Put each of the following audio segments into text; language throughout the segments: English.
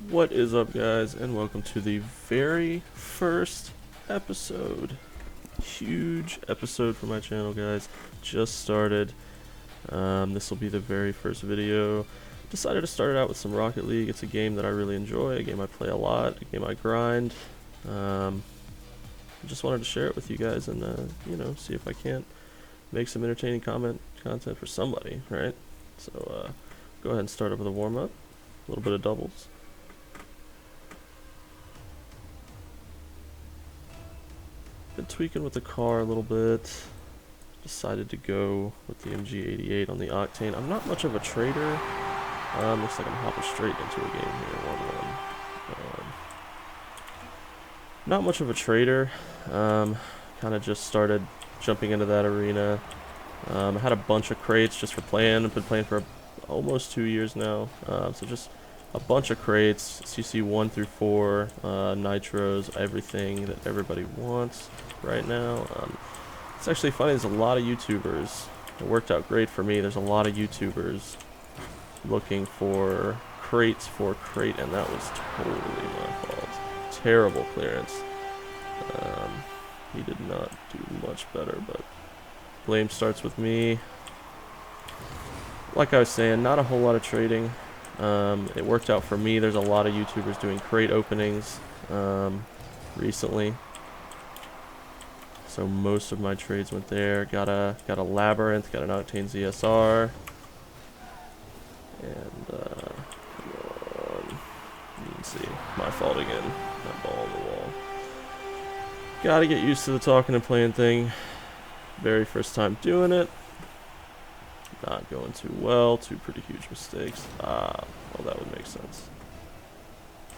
What is up, guys, and welcome to the very first episode. Huge episode for my channel, guys. Just started. This will be the very first video. Decided to start it out with some Rocket League. It's a game that I really enjoy, a game I play a lot, a game I grind. Just wanted to share it with you guys and see if I can't make some entertaining content for somebody, right? So go ahead and start up with a warm-up, a little bit of doubles. Been tweaking with the car a little bit. Decided to go with the MG88 on the Octane. I'm not much of a trader. Looks like I'm hopping straight into a game here, 1-1. Not much of a trader. Kind of just started jumping into that arena. I had a bunch of crates just for playing. I've been playing for almost 2 years now. So just a bunch of crates, CC 1 through 4, nitros, everything that everybody wants right now. It's actually funny, there's a lot of YouTubers. It worked out great for me. There's a lot of YouTubers looking for crates for crate, and that was totally my fault. Terrible clearance. He did not do much better, but blame starts with me. Like I was saying, not a whole lot of trading. It worked out for me. There's a lot of YouTubers doing crate openings recently, so most of my trades went there. Got a Labyrinth, got an Octane ZSR, and you can see my fault again. That ball on the wall. Gotta get used to the talking and playing thing. Very first time doing it. Not going too well. Two pretty huge mistakes. Well, that would make sense.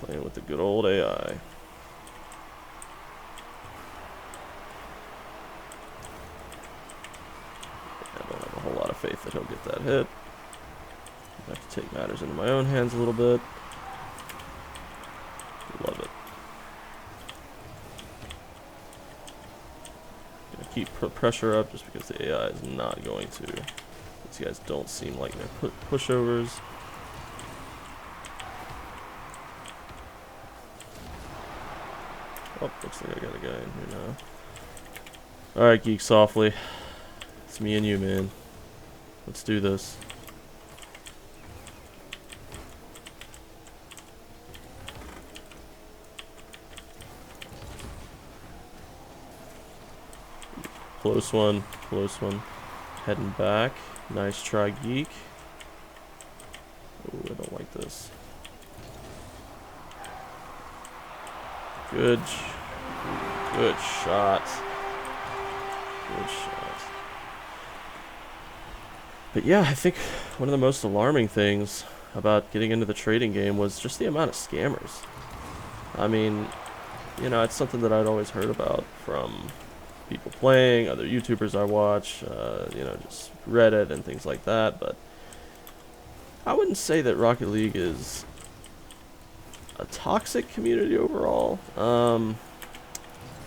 Playing with the good old AI. I don't have a whole lot of faith that he'll get that hit. I have to take matters into my own hands a little bit. Love it. Gonna keep pressure up just because the AI is not going to. These guys don't seem like they're pushovers. Oh, looks like I got a guy in here now. Alright, Geek Softly. It's me and you, man. Let's do this. Close one, close one. Heading back. Nice try, Geek. Oh, I don't like this. Good shot. Good shot. But yeah, I think one of the most alarming things about getting into the trading game was just the amount of scammers. I mean, it's something that I'd always heard about from people playing, other YouTubers I watch, just Reddit and things like that, but I wouldn't say that Rocket League is a toxic community overall.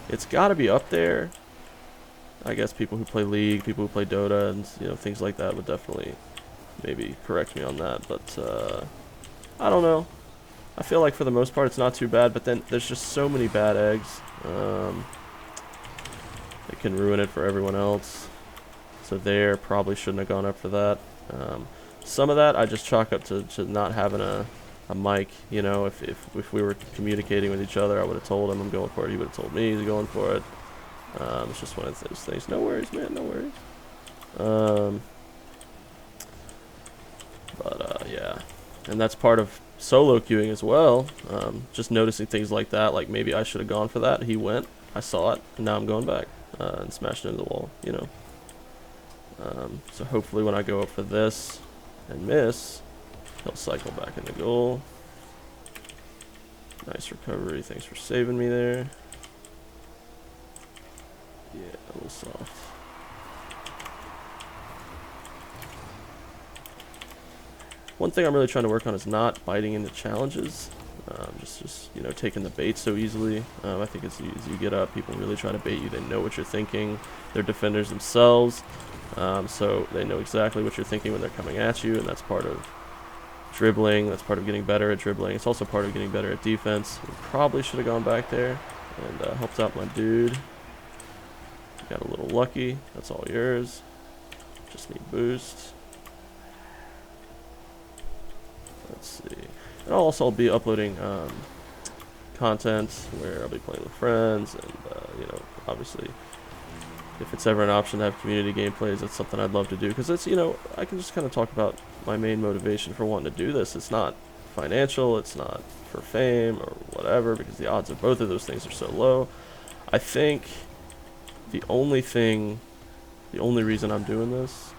It's got to be up there. I guess people who play League, people who play Dota, and things like that would definitely maybe correct me on that, but I don't know. I feel like for the most part it's not too bad, but then there's just so many bad eggs. It can ruin it for everyone else. So there, probably shouldn't have gone up for that. Some of that I just chalk up to not having a mic. If we were communicating with each other, I would have told him I'm going for it. He would have told me he's going for it. It's just one of those things. No worries, man. No worries. Yeah. And that's part of solo queuing as well. Just noticing things like that. Like maybe I should have gone for that. He went. I saw it. And now I'm going back. And smashed into the wall, so hopefully when I go up for this and miss, he'll cycle back into goal. Nice recovery, thanks for saving me there. Yeah, a little soft. One thing I'm really trying to work on is not biting into challenges. Just taking the bait so easily. I think as you get up, people really try to bait you. They know what you're thinking. They're defenders themselves, so they know exactly what you're thinking when they're coming at you, and that's part of dribbling. That's part of getting better at dribbling. It's also part of getting better at defense. We probably should have gone back there and helped out my dude. Got a little lucky. That's all yours. Just need boost. Let's see. And I'll also be uploading content where I'll be playing with friends, and you know, obviously, if it's ever an option to have community gameplays, that's something I'd love to do, because it's, you know, I can just kind of talk about my main motivation for wanting to do this. It's not financial, it's not for fame or whatever, because the odds of both of those things are so low. I think the only reason I'm doing this,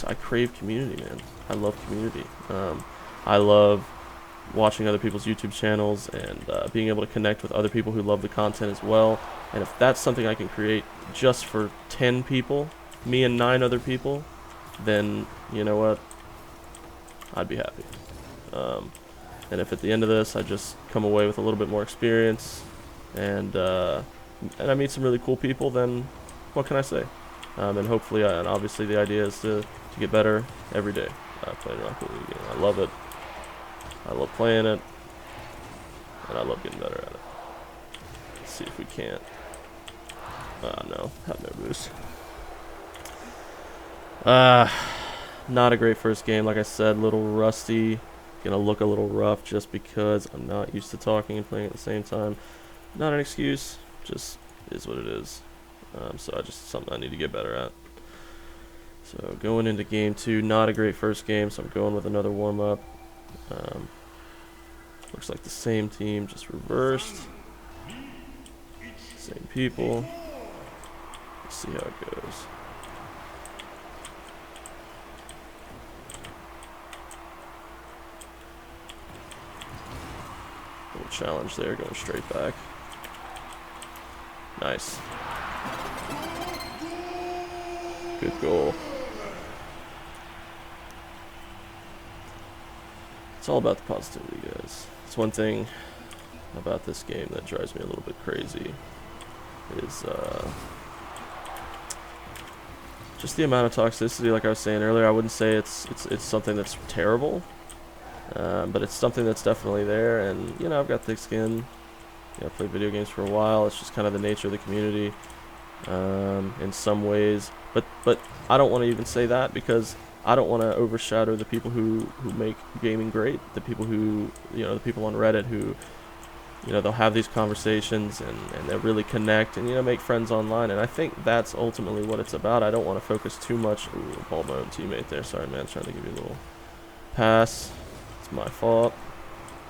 I crave community, man. I love community. I love watching other people's YouTube channels and being able to connect with other people who love the content as well. And if that's something I can create just for 10 people, me and 9 other people, then you know what? I'd be happy. And if at the end of this I just come away with a little bit more experience and I meet some really cool people, then what can I say? And hopefully, and obviously the idea is to get better every day. Playing Rocket League, I love it. I love playing it, and I love getting better at it. Let's see if we can't. No, have no boost. Not a great first game, like I said, a little rusty. Gonna look a little rough just because I'm not used to talking and playing at the same time. Not an excuse, just is what it is. So something I need to get better at. So going into game 2, not a great first game, so I'm going with another warm-up. Looks like the same team, just reversed. Same people. Let's see how it goes. Little challenge there, going straight back. Nice. Good goal. It's all about the positivity, guys. It's one thing about this game that drives me a little bit crazy is just the amount of toxicity. Like I was saying earlier, I wouldn't say it's something that's terrible, but it's something that's definitely there. And you know, I've got thick skin. You know, I've played video games for a while. It's just kind of the nature of the community in some ways. But I don't want to even say that, because I don't want to overshadow the people who make gaming great. The people who, you know, the people on Reddit who, you know, they'll have these conversations and they'll really connect and, you know, make friends online. And I think that's ultimately what it's about. I don't want to focus too much. Ooh, called my own teammate there. Sorry, man. Trying to give you a little pass. It's my fault.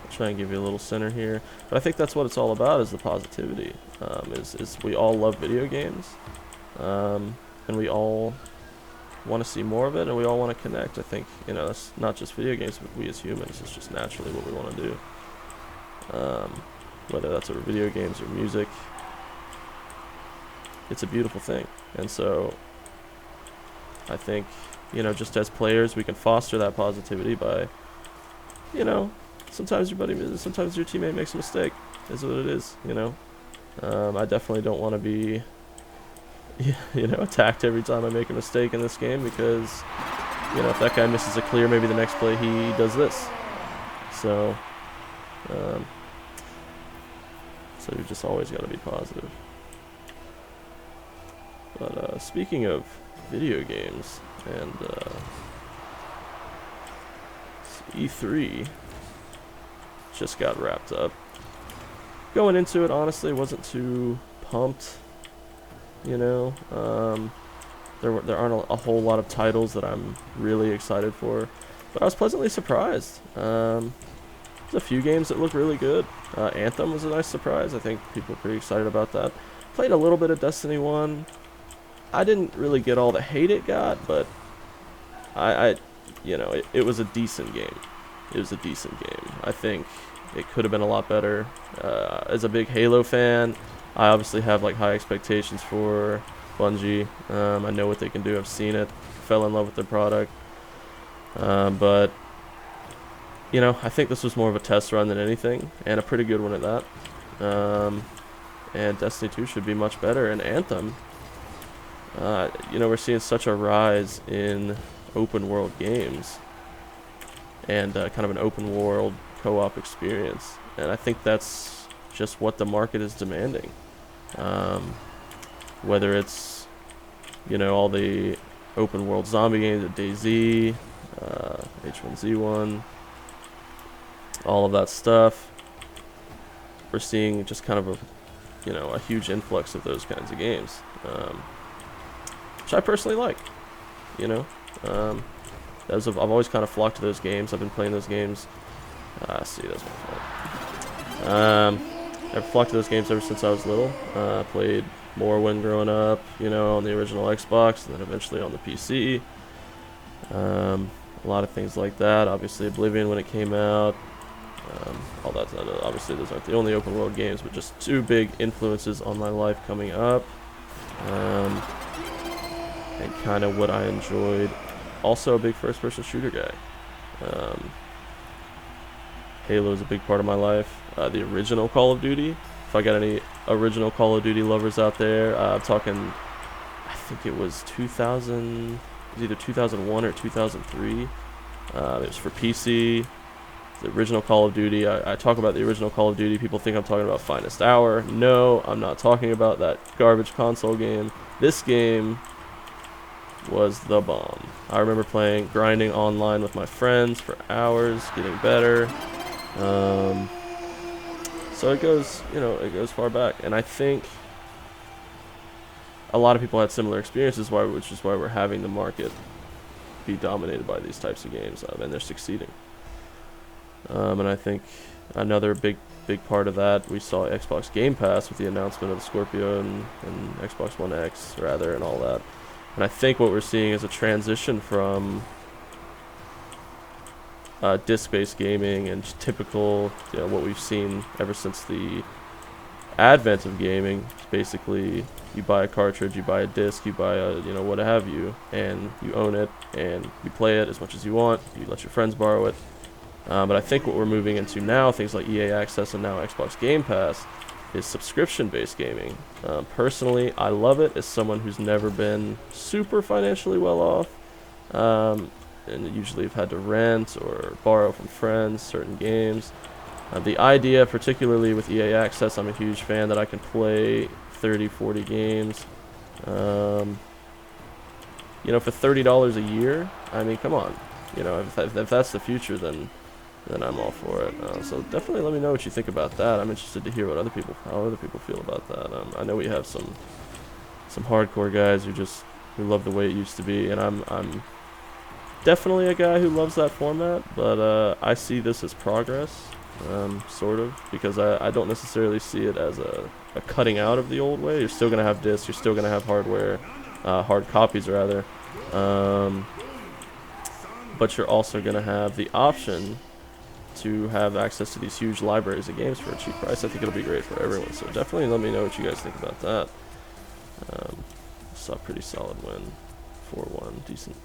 I'll try and give you a little center here. But I think that's what it's all about, is the positivity. Is we all love video games. And we all want to see more of it, and we all want to connect. I think, you know, it's not just video games, but we as humans, it's just naturally what we want to do. Whether that's over video games or music, it's a beautiful thing. And so I think, you know, just as players, we can foster that positivity by, you know, sometimes your teammate makes a mistake, is what it is, you know. I definitely don't want to be, you know, attacked every time I make a mistake in this game, because, you know, if that guy misses a clear, maybe the next play he does this. So you just always got to be positive. But speaking of video games, and E3 just got wrapped up. Going into it, honestly, wasn't too pumped. You know, there aren't a whole lot of titles that I'm really excited for, but I was pleasantly surprised. There's a few games that look really good. Anthem was a nice surprise. I think people are pretty excited about that. Played a little bit of Destiny 1. I didn't really get all the hate it got, but you know, it was a decent game. It was a decent game. I think it could have been a lot better. As a big Halo fan, I obviously have like high expectations for Bungie. I know what they can do. I've seen it. Fell in love with their product. But you know, I think this was more of a test run than anything, and a pretty good one at that. And Destiny 2 should be much better. And Anthem, you know, we're seeing such a rise in open world games. and kind of an open world co-op experience. And I think that's just what the market is demanding. Whether it's, you know, all the open world zombie games, the DayZ, H1Z1, all of that stuff, we're seeing just kind of a, you know, a huge influx of those kinds of games, which I personally like. You know, I've always kind of flocked to those games. I've been playing those games. See, that's my fault. I've flocked to those games ever since I was little. Played Morrowind growing up, you know, on the original Xbox, and then eventually on the PC. A lot of things like that. Obviously, Oblivion when it came out. All that. Obviously, those aren't the only open world games, but just two big influences on my life coming up. And kind of what I enjoyed. Also a big first-person shooter guy. Halo is a big part of my life. The original Call of Duty. If I got any original Call of Duty lovers out there, I'm talking, I think it was 2000, it was either 2001 or 2003. It was for PC. The original Call of Duty. I talk about the original Call of Duty. People think I'm talking about Finest Hour. No, I'm not talking about that garbage console game. This game was the bomb. I remember grinding online with my friends for hours, getting better. So it goes, you know, it goes far back, and I think a lot of people had similar experiences, which is why we're having the market be dominated by these types of games, and they're succeeding. And I think another big part of that, we saw Xbox Game Pass with the announcement of the Scorpio and Xbox One X, rather, and all that. And I think what we're seeing is a transition from disc-based gaming and typical, you know, what we've seen ever since the advent of gaming. Basically, you buy a cartridge, you buy a disc, you buy a, you know, what have you, and you own it, and you play it as much as you want. You let your friends borrow it. But I think what we're moving into now, things like EA Access and now Xbox Game Pass, is subscription-based gaming. Personally, I love it as someone who's never been super financially well off, and usually have had to rent or borrow from friends certain games. The idea, particularly with EA Access, I'm a huge fan that I can play 30, 40 games. You know, for $30 a year, I mean, come on. You know, if that's the future, then I'm all for it. So definitely let me know what you think about that. I'm interested to hear how other people feel about that. I know we have some hardcore guys who love the way it used to be, and I'm definitely a guy who loves that format, but I see this as progress, sort of, because I don't necessarily see it as a cutting out of the old way. You're still gonna have discs, you're still gonna have hardware, hard copies rather, but you're also gonna have the option to have access to these huge libraries of games for a cheap price. I think it'll be great for everyone, so definitely let me know what you guys think about that. Saw a pretty solid win, 4-1, decent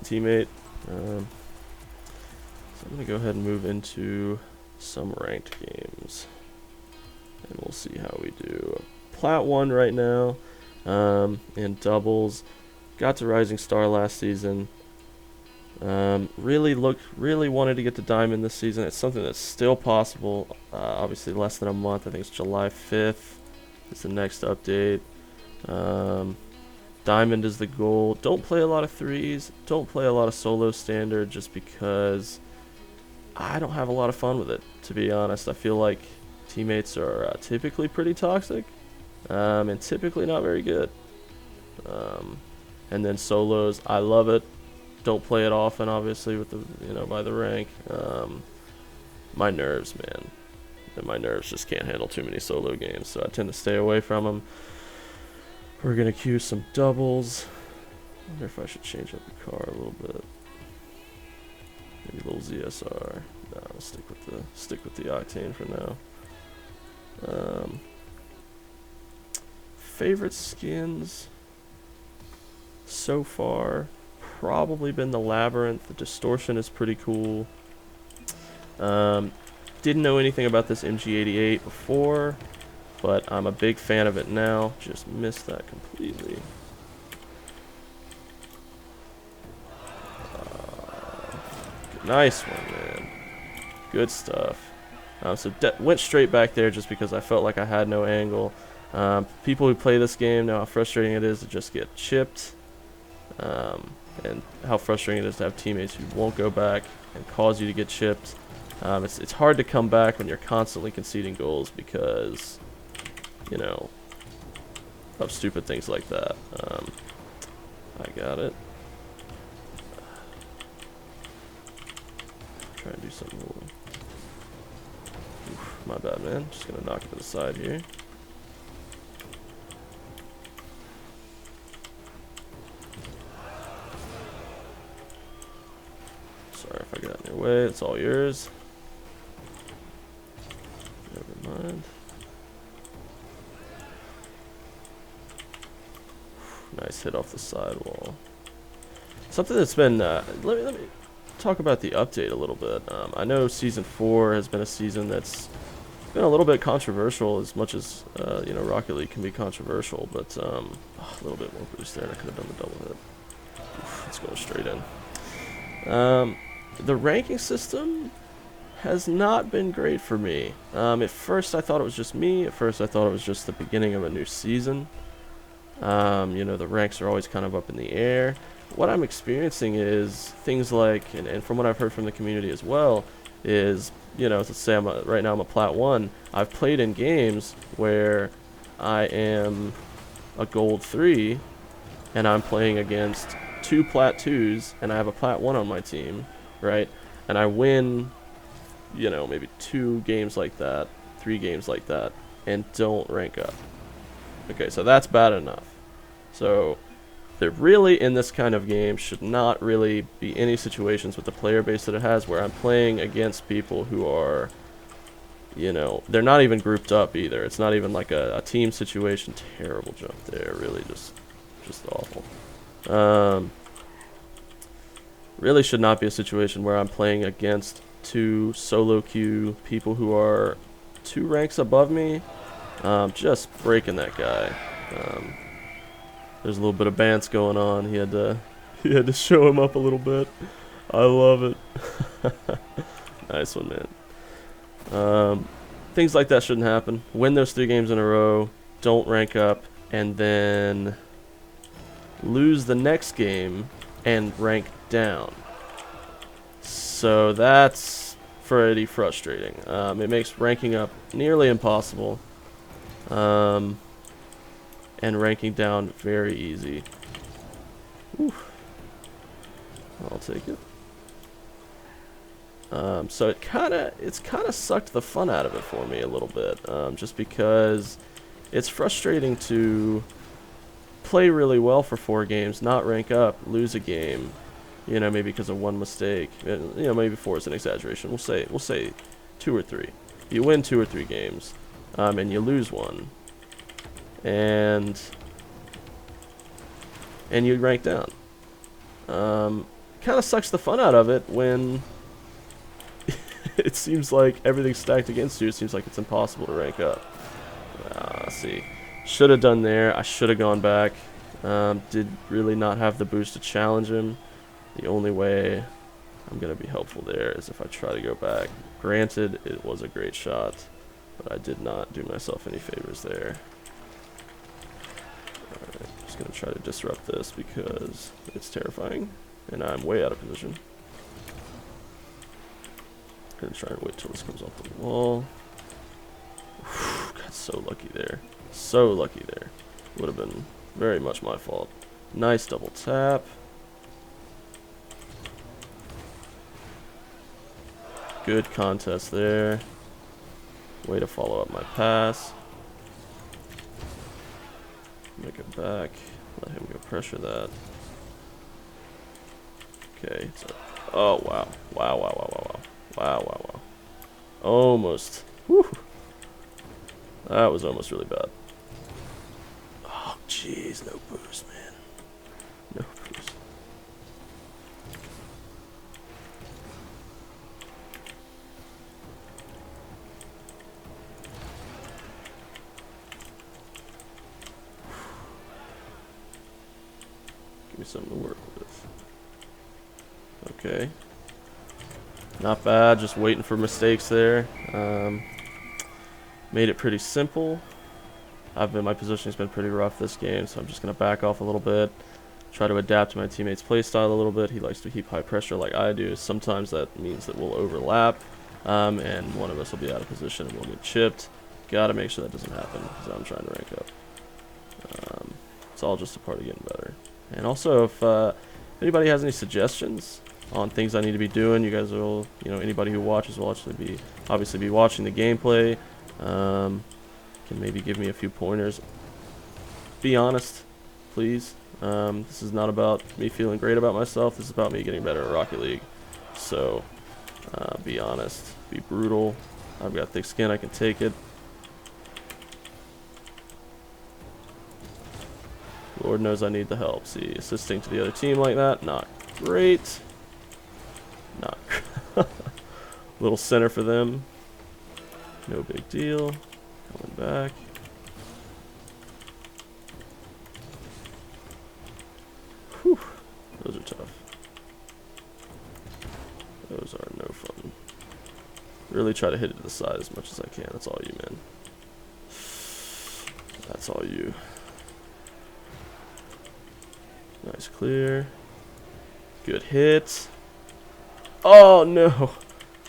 teammate. So I'm going to go ahead and move into some ranked games, and we'll see how we do. Plat 1 right now, in doubles. Got to Rising Star last season. Really wanted to get to Diamond this season. It's something that's still possible. Obviously less than a month. I think it's July 5th. It's the next update. Diamond is the goal. Don't play a lot of threes. Don't play a lot of solo standard, just because I don't have a lot of fun with it, to be honest. I feel like teammates are typically pretty toxic, and typically not very good. And then solos, I love it. Don't play it often, obviously, with the, you know, by the rank. My nerves, man. My nerves just can't handle too many solo games, so I tend to stay away from them. We're gonna queue some doubles. I wonder if I should change up the car a little bit. Maybe a little ZSR. No, I'll stick with the Octane for now. Favorite skins so far, probably been the Labyrinth. The distortion is pretty cool. Didn't know anything about this MG88 before, but I'm a big fan of it now. Just missed that completely. Good Nice one, man. Good stuff. So went straight back there just because I felt like I had no angle. People who play this game know how frustrating it is to just get chipped. And how frustrating it is to have teammates who won't go back and cause you to get chipped. It's hard to come back when you're constantly conceding goals because, you know, of stupid things like that. I got it. Try and do something little. Oof, my bad, man. Just gonna knock it to the side here. Sorry if I got in your way. It's all yours. Never mind. Nice hit off the sidewall. Something that's been let me talk about the update a little bit. I know Season 4 has been a season that's been a little bit controversial, as much as you know, Rocket League can be controversial, but a little bit more boost there, and I could have done the double hit. Oof, let's go straight in. The ranking system has not been great for me. At first I thought it was just me. At first I thought it was just the beginning of a new season. You know, the ranks are always kind of up in the air. What I'm experiencing is things like, and from what I've heard from the community as well, is, you know, let's say right now I'm a Plat 1. I've played in games where I am a Gold 3, and I'm playing against 2 Plat 2s, and I have a Plat 1 on my team, right? And I win, you know, maybe 2 games like that, 3 games like that, and don't rank up. Okay, so that's bad enough. So there really, in this kind of game, should not really be any situations with the player base that it has where I'm playing against people who are, you know, they're not even grouped up either. It's not even like a team situation. Terrible jump there, really just awful. Really should not be a situation where I'm playing against 2 solo queue people who are 2 ranks above me. Just breaking that guy. There's a little bit of bants going on. He had to show him up a little bit. I love it. Nice one, man. Things like that shouldn't happen. Win those 3 games in a row. Don't rank up, and then lose the next game and rank down. So that's pretty frustrating. It makes ranking up nearly impossible. And ranking down very easy. Oof. I'll take it. So it's kind of sucked the fun out of it for me a little bit, just because it's frustrating to play really well for 4 games, not rank up, lose a game, you know, maybe because of 1 mistake. You know, maybe 4 is an exaggeration. We'll say 2 or 3. You win 2 or 3 games, and you lose 1. And you rank down. Kind of sucks the fun out of it when it seems like everything's stacked against you. It seems like it's impossible to rank up. See, should have done there. I should have gone back. Did really not have the boost to challenge him. The only way I'm gonna be helpful there is if I try to go back. Granted, it was a great shot, but I did not do myself any favors there. Alright, just gonna try to disrupt this because it's terrifying, and I'm way out of position. Gonna try and wait till this comes off the wall. Got so lucky there. So lucky there. Would have been very much my fault. Nice double tap. Good contest there. Way to follow up my pass. Make it back. Let him go pressure that. Okay. So, oh, wow. Wow, wow, wow, wow, wow. Wow, wow, wow. Almost. Whew. That was almost really bad. Oh, jeez. No boost, man. No boost. Give me something to work with. Okay. Not bad, just waiting for mistakes there. Made it pretty simple. My positioning's been pretty rough this game, so I'm just going to back off a little bit. Try to adapt to my teammate's playstyle a little bit. He likes to keep high pressure like I do. Sometimes that means that we'll overlap, and one of us will be out of position and we'll get chipped. Gotta make sure that doesn't happen because I'm trying to rank up. It's all just a part of getting better. And also, if anybody has any suggestions on things I need to be doing, you guys will, anybody who watches will actually obviously be watching the gameplay. Can maybe give me a few pointers. Be honest, please. This is not about me feeling great about myself. This is about me getting better at Rocket League. So, be honest. Be brutal. I've got thick skin. I can take it. Lord knows I need the help. See, assisting to the other team like that. Not great. Not little center for them. No big deal. Coming back. Whew. Those are tough. Those are no fun. Really try to hit it to the side as much as I can. That's all you, man. That's all you. Nice clear. Good hit. Oh, no.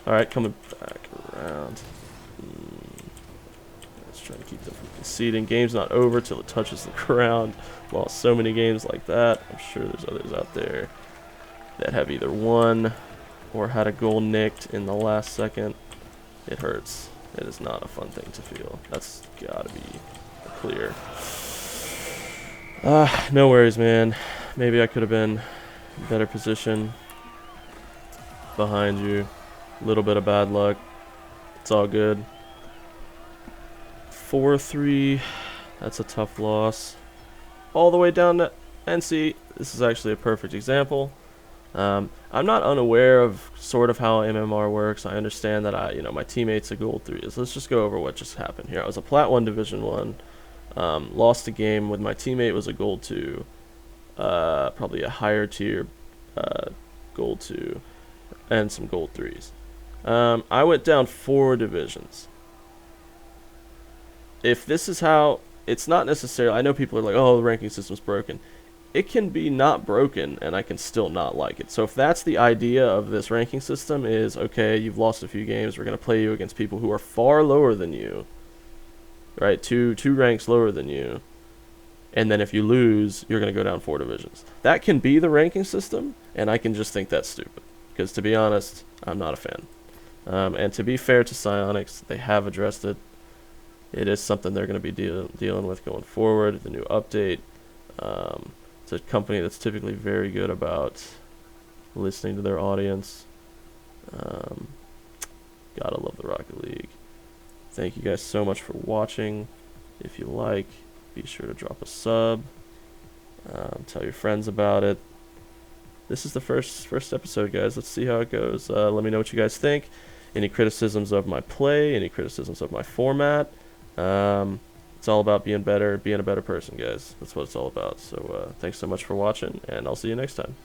Alright, coming back around. Let's try to keep them from conceding. Game's not over till it touches the ground. Lost so many games like that. I'm sure there's others out there that have either won or had a goal nicked in the last second. It hurts. It is not a fun thing to feel. That's gotta be clear. No worries, man. Maybe I could have been in better position behind you. A little bit of bad luck. It's all good. 4-3. That's a tough loss. All the way down to NC. This is actually a perfect example. I'm not unaware of sort of how MMR works. I understand that my teammate's a gold 3. So let's just go over what just happened here. I was a Plat 1 Division 1. Lost a game with my teammate was a gold 2. Probably a higher tier gold 2 and some gold 3s. I went down 4 divisions. If this is how, it's not necessarily, I know people are like, oh, the ranking system's broken. It can be not broken and I can still not like it. So if that's the idea of this ranking system is, okay, you've lost a few games, we're going to play you against people who are far lower than you, right? Two ranks lower than you. And then if you lose, you're going to go down 4 divisions. That can be the ranking system, and I can just think that's stupid. Because to be honest, I'm not a fan. And to be fair to Psionics, they have addressed it. It is something they're going to be dealing with going forward. The new update. It's a company that's typically very good about listening to their audience. Gotta love the Rocket League. Thank you guys so much for watching. If you like, be sure to drop a sub. Tell your friends about it. This is the first episode, guys. Let's see how it goes. Let me know what you guys think. Any criticisms of my play, any criticisms of my format. It's all about being better, being a better person, guys. That's what it's all about. So thanks so much for watching, and I'll see you next time.